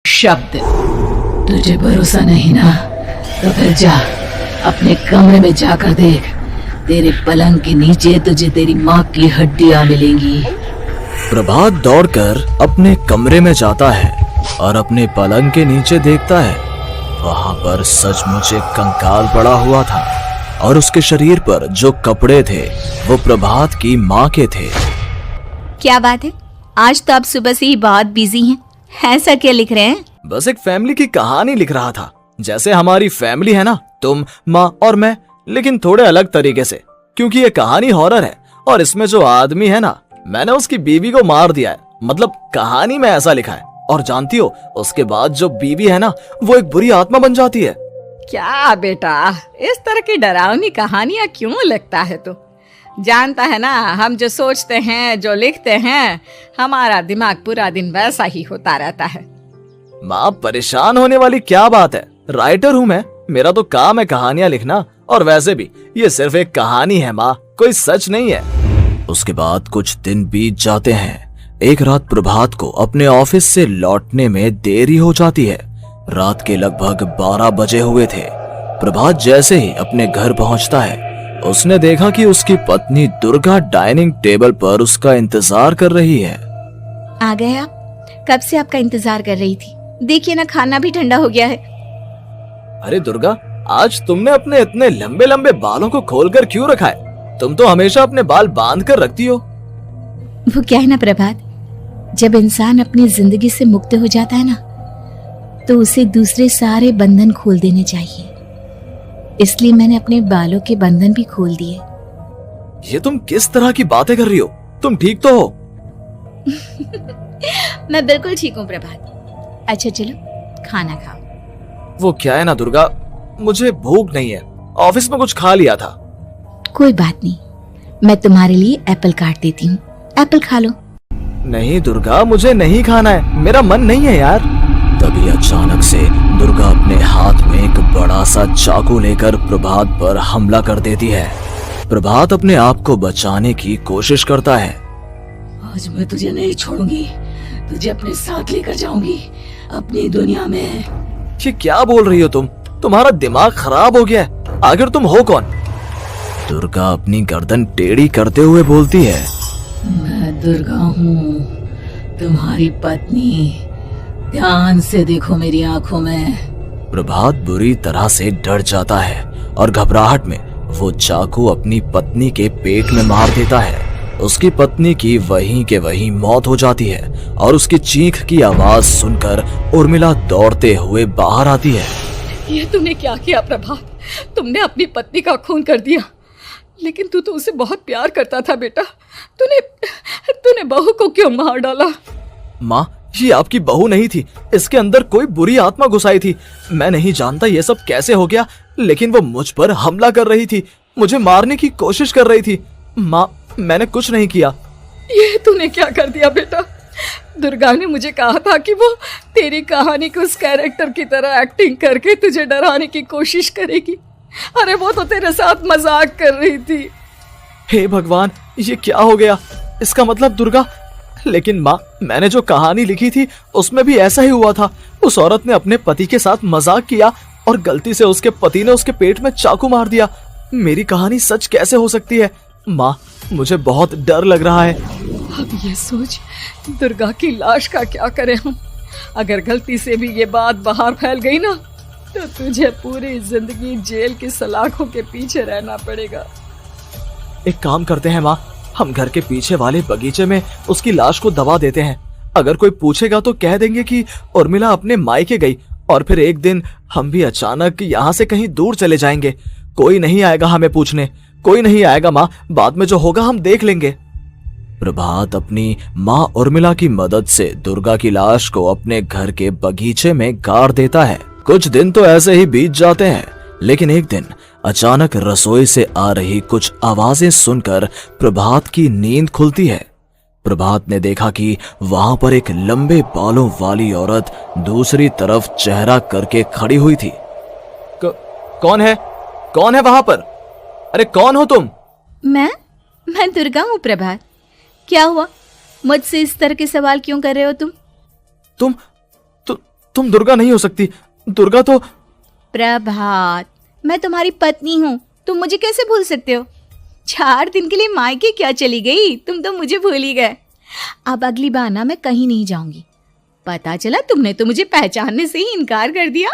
शब्द, तुझे भरोसा नहीं ना, तो फिर जा अपने कमरे में जाकर देख। तेरे पलंग के नीचे तुझे तेरी माँ की हड्डियां मिलेंगी। प्रभात दौड़कर अपने कमरे में जाता है और अपने पलंग के नीचे देखता है। वहां पर सचमुच एक कंकाल पड़ा हुआ था और उसके शरीर पर जो कपड़े थे वो प्रभात की माँ के थे। क्या बात है, आज तो आप सुबह से ही बहुत बिजी हैं। ऐसा क्या लिख रहे हैं? बस एक फैमिली की कहानी लिख रहा था। जैसे हमारी फैमिली है ना, तुम, माँ और मैं, लेकिन थोड़े अलग तरीके से, क्योंकि ये कहानी हॉरर है और इसमें जो आदमी है ना, मैंने उसकी बीवी को मार दिया है। मतलब कहानी में ऐसा लिखा है। और जानती हो, उसके बाद जो बीवी है ना, वो एक बुरी आत्मा बन जाती है। क्या बेटा, इस तरह की डरावनी कहानियां क्यों लिखता है तू? जानता है ना, हम जो सोचते हैं, जो लिखते हैं, हमारा दिमाग पूरा दिन वैसा ही होता रहता है। माँ, परेशान होने वाली क्या बात है? राइटर हूँ मैं, मेरा तो काम है कहानियां लिखना। और वैसे भी ये सिर्फ एक कहानी है माँ, कोई सच नहीं है। उसके बाद कुछ दिन बीत जाते हैं। एक रात प्रभात को अपने ऑफिस से लौटने में देरी हो जाती है। रात के लगभग 12 बजे हुए थे। प्रभात जैसे ही अपने घर पहुंचता है, उसने देखा कि उसकी पत्नी दुर्गा डाइनिंग टेबल पर उसका इंतजार कर रही है। आ गए आप? कब से आपका इंतजार कर रही थी। देखिए ना, खाना भी ठंडा हो गया है। अरे दुर्गा, आज तुमने अपने इतने लंबे लंबे बालों को खोलकर क्यों रखा है? तुम तो हमेशा अपने बाल बांध कर रखती हो। वो क्या है ना प्रभात, जब इंसान अपनी जिंदगी से मुक्त हो जाता है ना, तो उसे दूसरे सारे बंधन खोल देने चाहिए। इसलिए मैंने अपने बालों के बंधन भी खोल दिए। ये तुम किस तरह की बातें कर रही हो? तुम ठीक तो हो? मैं बिल्कुल ठीक हूँ प्रभात। अच्छा चलो खाना खाओ। वो क्या है ना दुर्गा, मुझे भूख नहीं है। ऑफिस में कुछ खा लिया था। कोई बात नहीं, मैं तुम्हारे लिए एप्पल काट देती हूँ, एप्पल खा लो। नहीं दुर्गा, मुझे नहीं खाना है, मेरा मन नहीं है यार। तभी अचानक से दुर्गा अपने हाथ में एक बड़ा सा चाकू लेकर प्रभात पर हमला कर देती है। प्रभात अपने आप को बचाने की कोशिश करता है। आज मैं तुझे नहीं छोड़ूंगी, तुझे अपने साथ लेकर जाऊंगी अपनी दुनिया में। ये क्या बोल रही हो तुम? तुम्हारा दिमाग खराब हो गया है। आखिर तुम हो कौन? दुर्गा अपनी गर्दन टेढ़ी करते हुए बोलती है। मैं दुर्गा हूँ, तुम्हारी पत्नी। ध्यान से देखो मेरी आंखों में। प्रभात बुरी तरह से डर जाता है और घबराहट में वो चाकू अपनी पत्नी के पेट में मार देता है। उसकी पत्नी की वहीं के वहीं मौत हो जाती है और उसकी चीख की आवाज सुनकर उर्मिला दौड़ते हुए बाहर आती है। ये तूने क्या किया प्रभात? तुमने अपनी पत्नी का खून कर दिया, लेकिन तू तो उसे बहुत प्यार करता था बेटा। तूने बहू को क्यों मार डाला? माँ, ये आपकी बहू नहीं थी, इसके अंदर कोई बुरी आत्मा घुसाई थी। मैं नहीं जानता ये सब कैसे हो गया, लेकिन वो मुझ पर हमला कर रही थी, मुझे मारने की कोशिश कर रही थी। माँ, मैंने कुछ नहीं किया। ये तूने क्या कर दिया बेटा? दुर्गा ने मुझे कहा था कि वो तेरी कहानी को उस कैरेक्टर की तरह एक्टिंग करके तुझे डराने की कोशिश करेगी। अरे वो तो तेरे साथ मजाक कर रही थी। हे भगवान, ये क्या हो गया? इसका मतलब दुर्गा। लेकिन माँ, मैंने जो कहानी लिखी थी उसमें भी ऐसा ही हुआ था। उस औरत ने अपने पति के साथ मजाक किया और गलती से उसके पति ने उसके पेट में चाकू मार दिया। मेरी कहानी सच कैसे हो सकती है? माँ, मुझे बहुत डर लग रहा है। अब ये सोच, दुर्गा की लाश का क्या करें हम? अगर गलती से भी ये बात बाहर फैल गई ना, तो तुझे पूरी जिंदगी जेल की सलाखों के पीछे रहना पड़ेगा। एक काम करते हैं माँ, हम घर के पीछे वाले बगीचे में उसकी लाश को दबा देते हैं। अगर कोई पूछेगा तो कह देंगे कि उर्मिला अपने मायके गई और फिर एक दिन हम भी अचानक यहाँ से कहीं दूर चले जाएंगे। कोई नहीं आएगा हमें पूछने, कोई नहीं आएगा माँ, बाद में जो होगा हम देख लेंगे। प्रभात अपनी माँ उर्मिला की मदद से दुर्गा की लाश को अपने घर के बगीचे में गाड़ देता है। कुछ दिन तो ऐसे ही बीत जाते हैं, लेकिन एक दिन अचानक रसोई से आ रही कुछ आवाजें सुनकर प्रभात की नींद खुलती है। प्रभात ने देखा कि वहां पर एक लंबे बालों वाली औरत दूसरी तरफ चेहरा करके खड़ी हुई थी। कौन है? कौन है वहां पर? अरे कौन हो तुम? मैं दुर्गा हूँ प्रभात। क्या हुआ, मुझसे इस तरह के सवाल क्यों कर रहे हो तुम? तुम दुर्गा नहीं हो सकती। दुर्गा तो प्रभात, मैं तुम्हारी पत्नी हूँ, तुम मुझे कैसे भूल सकते हो? 4 दिन के लिए मायके क्या चली गई, तुम तो मुझे भूल ही गए। अब अगली बार ना मैं कहीं नहीं जाऊंगी। पता चला तुमने तो मुझे पहचानने से ही इनकार कर दिया।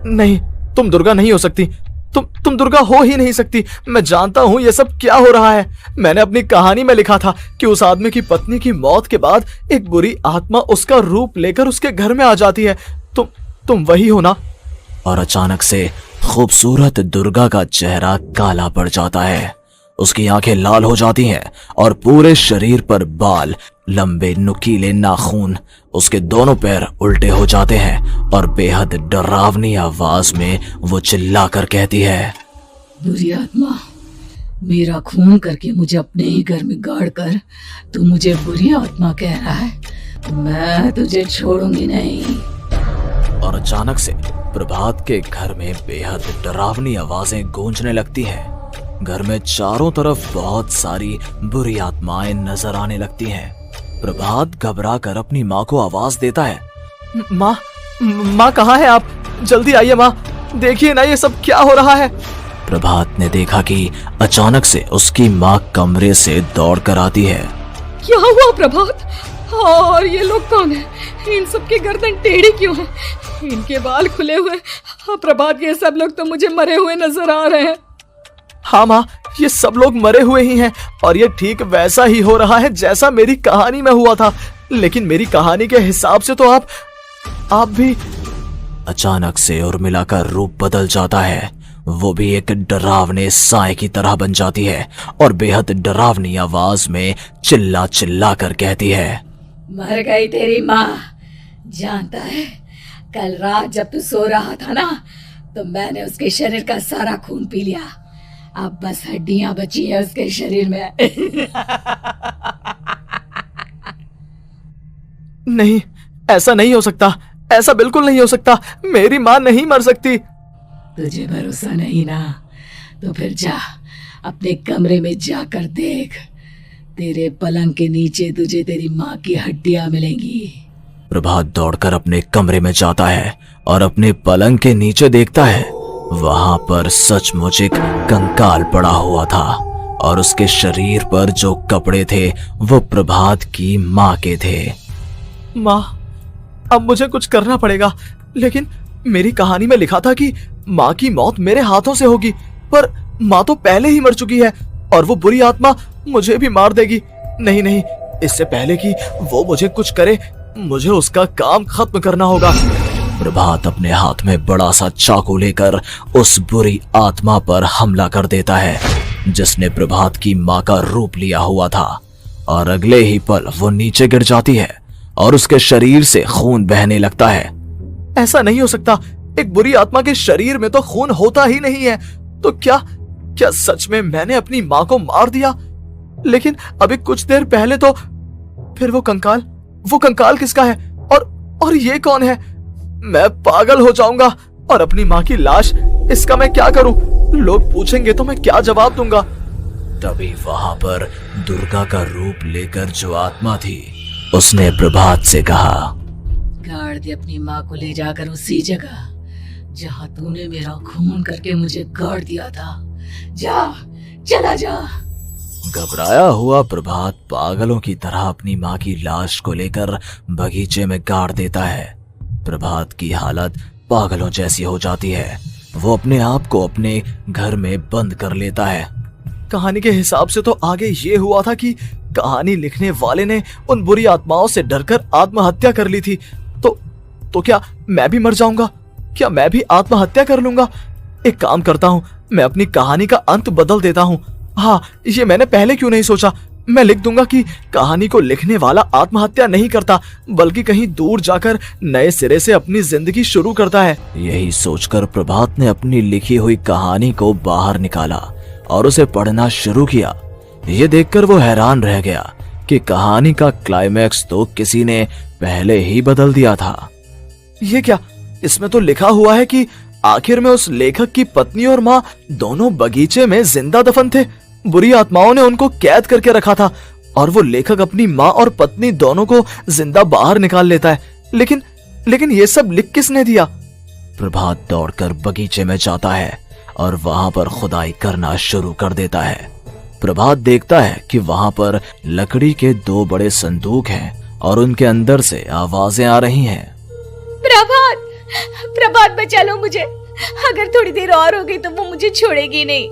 नहीं, तुम दुर्गा नहीं हो सकती। तुम दुर्गा हो ही नहीं सकती। मैं जानता हूं ये सब क्या हो रहा है। मैंने अपनी कहानी में लिखा था कि उस आदमी की पत्नी की मौत के बाद एक बुरी आत्मा उसका रूप लेकर उसके घर में आ जाती है। तुम वही हो ना? और अचानक से खूबसूरत दुर्गा का चेहरा काला पड़ जाता है। उसकी आंखें लाल हो जाती हैं और पूरे शरीर पर बाल, लंबे नुकीले नाखून, उसके दोनों पैर उल्टे हो जाते हैं और बेहद डरावनी आवाज में वो चिल्लाकर कहती है, बुरी आत्मा, मेरा खून करके मुझे अपने ही घर में गाड़ कर तू मुझे बुरी आत्मा कह रहा है? मैं तुझे छोड़ूंगी नहीं। और अचानक से प्रभात के घर में बेहद डरावनी आवाजें गूंजने लगती हैं। घर में चारों तरफ बहुत सारी बुरी आत्माएं नजर आने लगती हैं। प्रभात घबरा कर अपनी माँ को आवाज देता है, माँ कहाँ है आप? जल्दी आइए माँ, देखिए ना ये सब क्या हो रहा है। प्रभात ने देखा कि अचानक से उसकी माँ कमरे से दौड़ कर आती है। क्या हुआ प्रभात? और ये लोग कौन है? इन सब की गर्दन टेढ़ी क्यों है? इनके बाल खुले हुए। हाँ प्रभात, ये सब लोग तो मुझे मरे हुए नजर आ रहे हैं। हाँ माँ, ये सब लोग मरे हुए ही हैं और ये ठीक वैसा ही हो रहा है जैसा मेरी कहानी में हुआ था। लेकिन मेरी कहानी के हिसाब से तो आप भी। अचानक से उर्मिला का रूप बदल जाता है। वो भी एक डरावने साए की तरह बन जाती है और बेहद डरावनी आवाज में चिल्ला चिल्ला कर कहती है, मर गई तेरी माँ। जानता है, कल रात जब तू सो रहा था ना, तो मैंने उसके शरीर का सारा खून पी लिया। अब बस हड्डियां बची है उसके शरीर में। नहीं, ऐसा नहीं हो सकता। ऐसा बिल्कुल नहीं हो सकता। मेरी माँ नहीं मर सकती। तुझे भरोसा नहीं ना? तो फिर जा, अपने कमरे में जाकर देख। तेरे पलंग के नीचे तुझे तेरी माँ की हड्डियां मिलेंगी। प्रभात दौड़कर अपने कमरे में जाता है और अपने पलंग के नीचे देखता है। वहां पर सचमुच एक कंकाल पड़ा हुआ था और उसके शरीर पर जो कपड़े थे वो प्रभात की माँ के थे। माँ, अब मुझे कुछ करना पड़ेगा। लेकिन मेरी कहानी में लिखा था कि माँ की मौत मेरे हाथों से होगी, पर माँ तो पहले ही मर चुकी है और वो बुरी आत्मा मुझे भी मार देगी। नहीं नहीं, इससे पहले कि वो मुझे कुछ करे, मुझे उसका काम खत्म करना होगा। प्रभात अपने हाथ में बड़ा सा चाकू लेकर उस बुरी आत्मा पर हमला कर देता है जिसने प्रभात की माँ का रूप लिया हुआ था। और अगले ही पल वो नीचे गिर जाती है और उसके शरीर से खून बहने लगता है। ऐसा नहीं हो सकता। एक बुरी आत्मा के शरीर में तो खून होता ही नहीं है। तो क्या सच में मैंने अपनी माँ को मार दिया? लेकिन अभी कुछ देर पहले तो फिर वो कंकाल किसका है? और ये कौन है? मैं पागल हो जाऊंगा। और अपनी माँ की लाश, इसका मैं क्या करूं? लोग पूछेंगे तो मैं क्या जवाब दूंगा? तभी वहां पर दुर्गा का रूप लेकर जो आत्मा थी उसने प्रभात से कहा, गाड़ दे अपनी माँ को ले जाकर उसी जगह जहाँ तूने मेरा खून करके मुझे गाड़ दिया था। जा, चला जा। घबराया हुआ प्रभात पागलों की तरह अपनी माँ की लाश को लेकर बगीचे में गाड़ देता है। प्रभात की हालत पागलों जैसी हो जाती है। वो अपने आप को अपने घर में बंद कर लेता है। कहानी के हिसाब से तो आगे ये हुआ था कि कहानी लिखने वाले ने उन बुरी आत्माओं से डरकर आत्महत्या कर ली थी। तो क्या मैं भी मर जाऊंगा? क्या मैं भी आत्महत्या कर लूंगा? एक काम करता हूँ, मैं अपनी कहानी का अंत बदल देता हूँ। हाँ, ये मैंने पहले क्यों नहीं सोचा। मैं लिख दूंगा कि कहानी को लिखने वाला आत्महत्या नहीं करता, बल्कि कहीं दूर जाकर नए सिरे से अपनी जिंदगी शुरू करता है। यही सोचकर प्रभात ने अपनी लिखी हुई कहानी को बाहर निकाला और उसे पढ़ना शुरू किया। ये देखकर वो हैरान रह गया कि कहानी का क्लाइमैक्स तो किसी ने पहले ही बदल दिया था। ये क्या? इसमें तो लिखा हुआ है कि आखिर में उस लेखक की पत्नी और माँ दोनों बगीचे में जिंदा दफन थे। बुरी आत्माओं ने उनको कैद करके रखा था और वो लेखक अपनी माँ और पत्नी दोनों को जिंदा बाहर निकाल लेता है। लेकिन ये सब लिख किसने दिया? प्रभात दौड़कर बगीचे में जाता है और वहां पर खुदाई करना शुरू कर देता है। प्रभात देखता है कि वहां पर लकड़ी के 2 बड़े संदूक हैं और उनके अंदर से आवाजें आ रही हैं। प्रभात बचा लो मुझे, अगर थोड़ी देर और हो गई तो वो मुझे छोड़ेगी नहीं।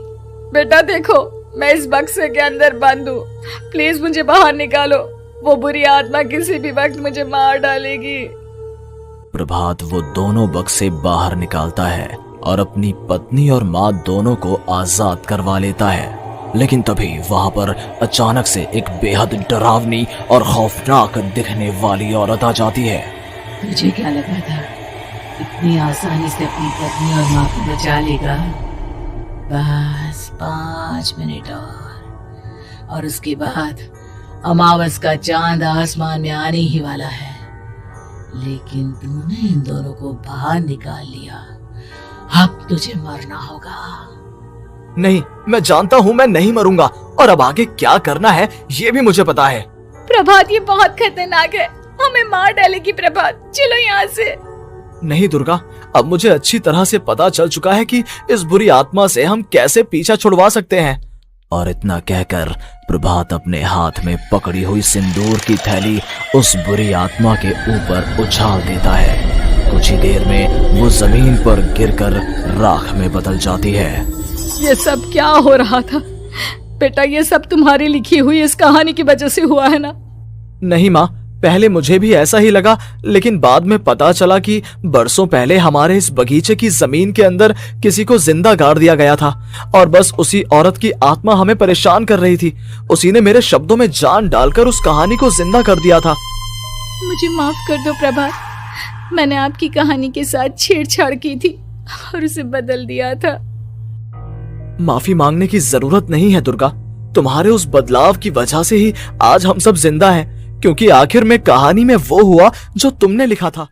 बेटा देखो, मैं इस बक्से के अंदर बंद हूँ, प्लीज मुझे बाहर निकालो, वो बुरी आत्मा किसी भी वक्त मुझे मार डालेगी। प्रभात वो दोनों बक्से बाहर निकालता है और अपनी पत्नी और माँ दोनों को आजाद करवा लेता है। लेकिन तभी वहां पर अचानक से एक बेहद डरावनी और खौफनाक दिखने वाली औरत आ जाती है। तुझे क्या लगा था इतनी आसानी से अपनी पत्नी और माँ को बचा लेगा? बस 5 मिनट और उसके बाद अमावस का चांद आसमान में आने ही वाला है। लेकिन तूने इन दोनों को बाहर निकाल लिया, अब तुझे मरना होगा। नहीं, मैं जानता हूँ मैं नहीं मरूंगा और अब आगे क्या करना है ये भी मुझे पता है। प्रभात ये बहुत खतरनाक है, हमें मार डालेगी प्रभात, चलो यहाँ से। नहीं दुर्गा, अब मुझे अच्छी तरह से पता चल चुका है कि इस बुरी आत्मा से हम कैसे पीछा छुड़वा सकते हैं। और इतना कहकर प्रभात अपने हाथ में पकड़ी हुई सिंदूर की थैली उस बुरी आत्मा के ऊपर उछाल देता है। कुछ ही देर में वो जमीन पर गिरकर राख में बदल जाती है। ये सब क्या हो रहा था बेटा? ये सब तुम्हारी लिखी हुई इस कहानी की वजह से हुआ है ना? नहीं माँ, पहले मुझे भी ऐसा ही लगा, लेकिन बाद में पता चला कि बरसों पहले हमारे इस बगीचे की जमीन के अंदर किसी को जिंदा गाड़ दिया गया था और बस उसी औरत की आत्मा हमें परेशान कर रही थी। उसी ने मेरे शब्दों में जान डालकर उस कहानी को जिंदा कर दिया था। मुझे माफ कर दो प्रभात, मैंने आपकी कहानी के साथ छेड़छाड़ की थी और उसे बदल दिया था। माफी मांगने की जरूरत नहीं है दुर्गा, तुम्हारे उस बदलाव की वजह से ही आज हम सब जिंदा हैं, क्योंकि आखिर में कहानी में वो हुआ जो तुमने लिखा था।